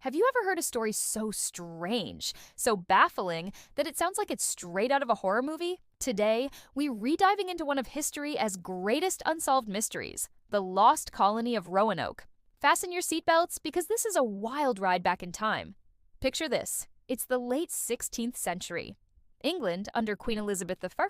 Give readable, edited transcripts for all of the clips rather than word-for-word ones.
Have you ever heard a story so strange, so baffling, that it sounds like it's straight out of a horror movie? Today, we re-diving into one of history's greatest unsolved mysteries, the lost colony of Roanoke. Fasten your seatbelts because this is a wild ride back in time. Picture this. It's the late 16th century. England, under Queen Elizabeth I,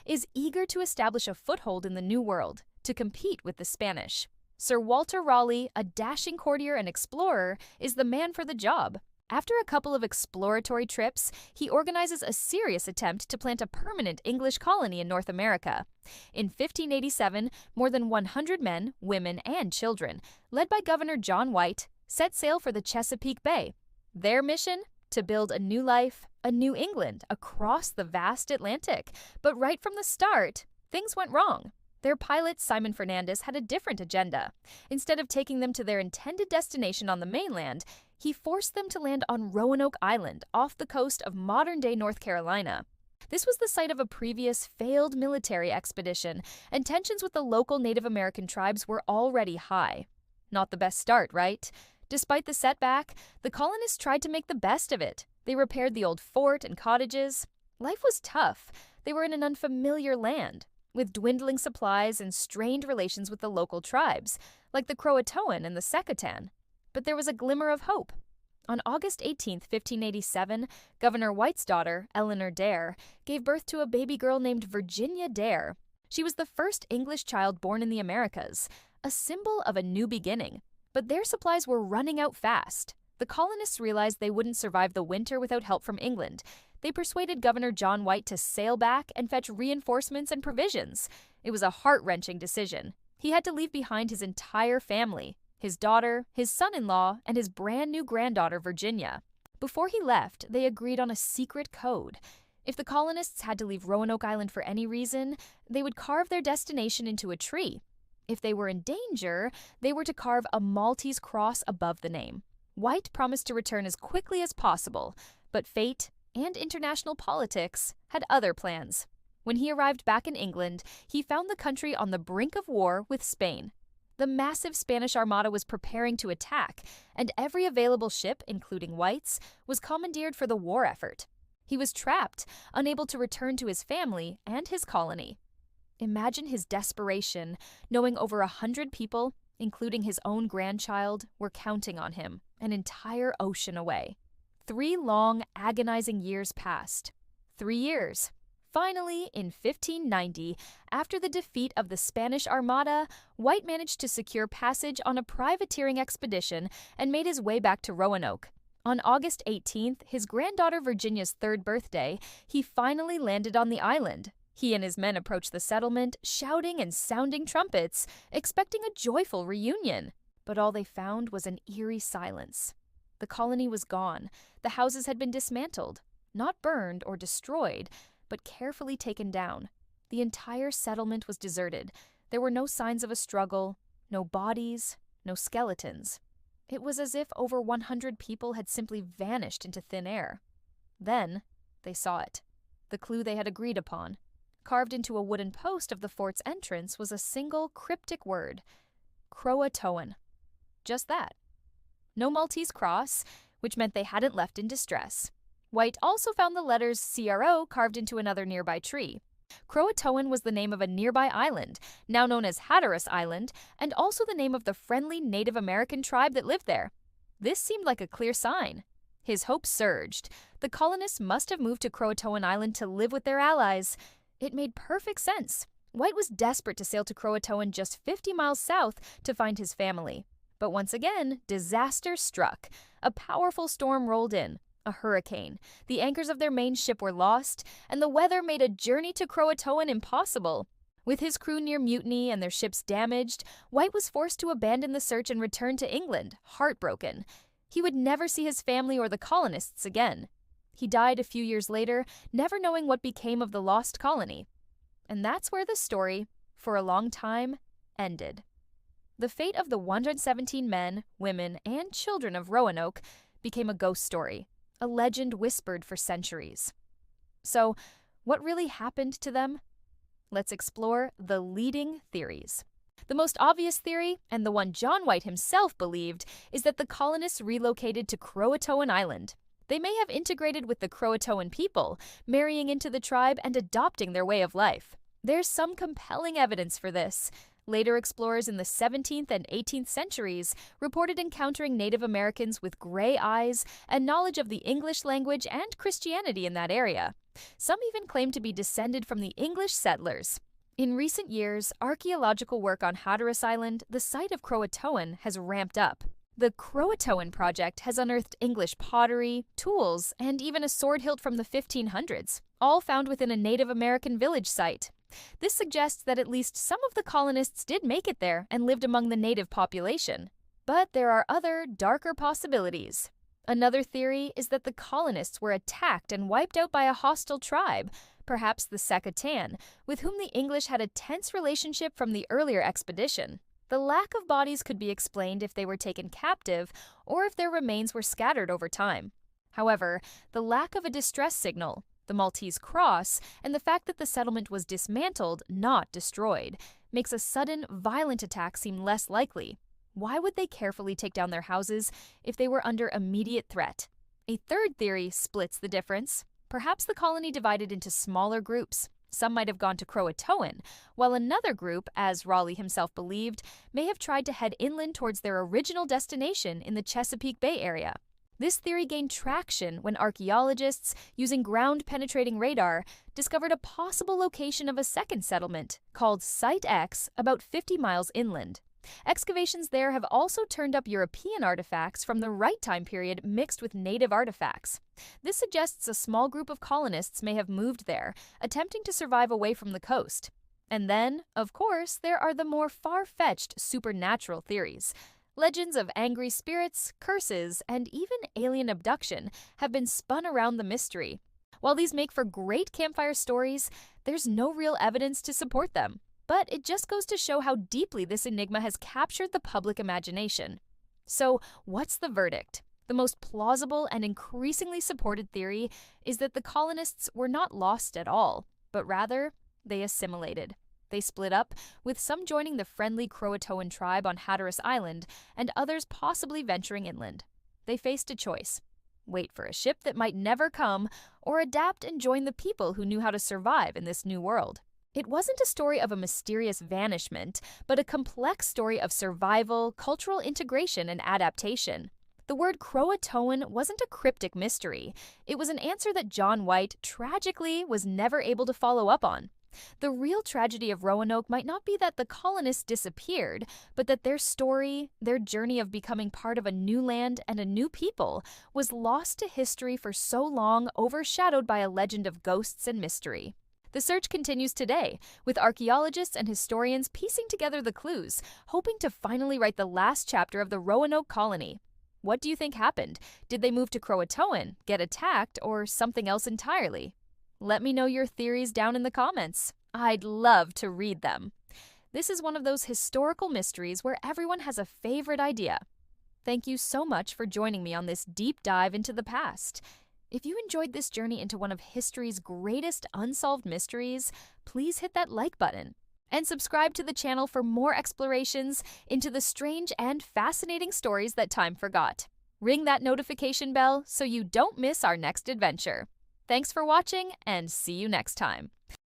is eager to establish a foothold in the New World, to compete with the Spanish. Sir Walter Raleigh, a dashing courtier and explorer, is the man for the job. After a couple of exploratory trips, he organizes a serious attempt to plant a permanent English colony in North America. In 1587, more than 100 men, women, and children, led by Governor John White, set sail for the Chesapeake Bay. Their mission? To build a new life, a new England, across the vast Atlantic. But right from the start, things went wrong. Their pilot, Simon Fernandez, had a different agenda. Instead of taking them to their intended destination on the mainland, he forced them to land on Roanoke Island, off the coast of modern-day North Carolina. This was the site of a previous failed military expedition, and tensions with the local Native American tribes were already high. Not the best start, right? Despite the setback, the colonists tried to make the best of it. They repaired the old fort and cottages. Life was tough. They were in an unfamiliar land, with dwindling supplies and strained relations with the local tribes, like the Croatoan and the Secatan. But there was a glimmer of hope. On August 18, 1587, Governor White's daughter, Eleanor Dare, gave birth to a baby girl named Virginia Dare. She was the first English child born in the Americas, a symbol of a new beginning. But their supplies were running out fast. The colonists realized they wouldn't survive the winter without help from England. They persuaded Governor John White to sail back and fetch reinforcements and provisions. It was a heart-wrenching decision. He had to leave behind his entire family, his daughter, his son-in-law, and his brand-new granddaughter, Virginia. Before he left, they agreed on a secret code. If the colonists had to leave Roanoke Island for any reason, they would carve their destination into a tree. If they were in danger, they were to carve a Maltese cross above the name. White promised to return as quickly as possible, but fate and international politics had other plans. When he arrived back in England, he found the country on the brink of war with Spain. The massive Spanish Armada was preparing to attack, and every available ship, including White's, was commandeered for the war effort. He was trapped, unable to return to his family and his colony. Imagine his desperation, knowing over 100 people, including his own grandchild, were counting on him, an entire ocean away. 3 long, agonizing years passed. 3 years. Finally, in 1590, after the defeat of the Spanish Armada, White managed to secure passage on a privateering expedition and made his way back to Roanoke. On August 18th, his granddaughter Virginia's 3rd birthday, he finally landed on the island. He and his men approached the settlement, shouting and sounding trumpets, expecting a joyful reunion. But all they found was an eerie silence. The colony was gone. The houses had been dismantled, not burned or destroyed, but carefully taken down. The entire settlement was deserted. There were no signs of a struggle, no bodies, no skeletons. It was as if over 100 people had simply vanished into thin air. Then they saw it, the clue they had agreed upon. Carved into a wooden post of the fort's entrance was a single cryptic word: Croatoan. Just that. No Maltese cross, which meant they hadn't left in distress. White also found the letters CRO carved into another nearby tree. Croatoan was the name of a nearby island, now known as Hatteras Island, and also the name of the friendly Native American tribe that lived there. This seemed like a clear sign. His hopes surged. The colonists must have moved to Croatoan Island to live with their allies. It made perfect sense. White was desperate to sail to Croatoan just 50 miles south to find his family. But once again, disaster struck. A powerful storm rolled in, a hurricane. The anchors of their main ship were lost, and the weather made a journey to Croatoan impossible. With his crew near mutiny and their ships damaged, White was forced to abandon the search and return to England, heartbroken. He would never see his family or the colonists again. He died a few years later, never knowing what became of the lost colony. And that's where the story, for a long time, ended. The fate of the 117 men, women, and children of Roanoke became a ghost story, a legend whispered for centuries. So, what really happened to them? Let's explore the leading theories. The most obvious theory, and the one John White himself believed, is that the colonists relocated to Croatoan Island. They may have integrated with the Croatoan people, marrying into the tribe and adopting their way of life. There's some compelling evidence for this. Later explorers in the 17th and 18th centuries reported encountering Native Americans with gray eyes and knowledge of the English language and Christianity in that area. Some even claim to be descended from the English settlers. In recent years, archaeological work on Hatteras Island, the site of Croatoan, has ramped up. The Croatoan project has unearthed English pottery, tools, and even a sword hilt from the 1500s, all found within a Native American village site. This suggests that at least some of the colonists did make it there and lived among the native population. But there are other, darker possibilities. Another theory is that the colonists were attacked and wiped out by a hostile tribe, perhaps the Secatan, with whom the English had a tense relationship from the earlier expedition. The lack of bodies could be explained if they were taken captive or if their remains were scattered over time. However, the lack of a distress signal, the Maltese Cross, and the fact that the settlement was dismantled, not destroyed, makes a sudden, violent attack seem less likely. Why would they carefully take down their houses if they were under immediate threat? A third theory splits the difference. Perhaps the colony divided into smaller groups. Some might have gone to Croatoan, while another group, as Raleigh himself believed, may have tried to head inland towards their original destination in the Chesapeake Bay area. This theory gained traction when archaeologists, using ground-penetrating radar, discovered a possible location of a second settlement, called Site X, about 50 miles inland. Excavations there have also turned up European artifacts from the right time period mixed with native artifacts. This suggests a small group of colonists may have moved there, attempting to survive away from the coast. And then, of course, there are the more far-fetched supernatural theories. Legends of angry spirits, curses, and even alien abduction have been spun around the mystery. While these make for great campfire stories, there's no real evidence to support them. But it just goes to show how deeply this enigma has captured the public imagination. So, what's the verdict? The most plausible and increasingly supported theory is that the colonists were not lost at all, but rather, they assimilated. They split up, with some joining the friendly Croatoan tribe on Hatteras Island and others possibly venturing inland. They faced a choice: wait for a ship that might never come, or adapt and join the people who knew how to survive in this new world. It wasn't a story of a mysterious vanishment, but a complex story of survival, cultural integration, and adaptation. The word Croatoan wasn't a cryptic mystery. It was an answer that John White, tragically, was never able to follow up on. The real tragedy of Roanoke might not be that the colonists disappeared, but that their story, their journey of becoming part of a new land and a new people, was lost to history for so long, overshadowed by a legend of ghosts and mystery. The search continues today, with archaeologists and historians piecing together the clues, hoping to finally write the last chapter of the Roanoke colony. What do you think happened? Did they move to Croatoan, get attacked, or something else entirely? Let me know your theories down in the comments. I'd love to read them. This is one of those historical mysteries where everyone has a favorite idea. Thank you so much for joining me on this deep dive into the past. If you enjoyed this journey into one of history's greatest unsolved mysteries, please hit that like button. And subscribe to the channel for more explorations into the strange and fascinating stories that time forgot. Ring that notification bell so you don't miss our next adventure. Thanks for watching, and see you next time.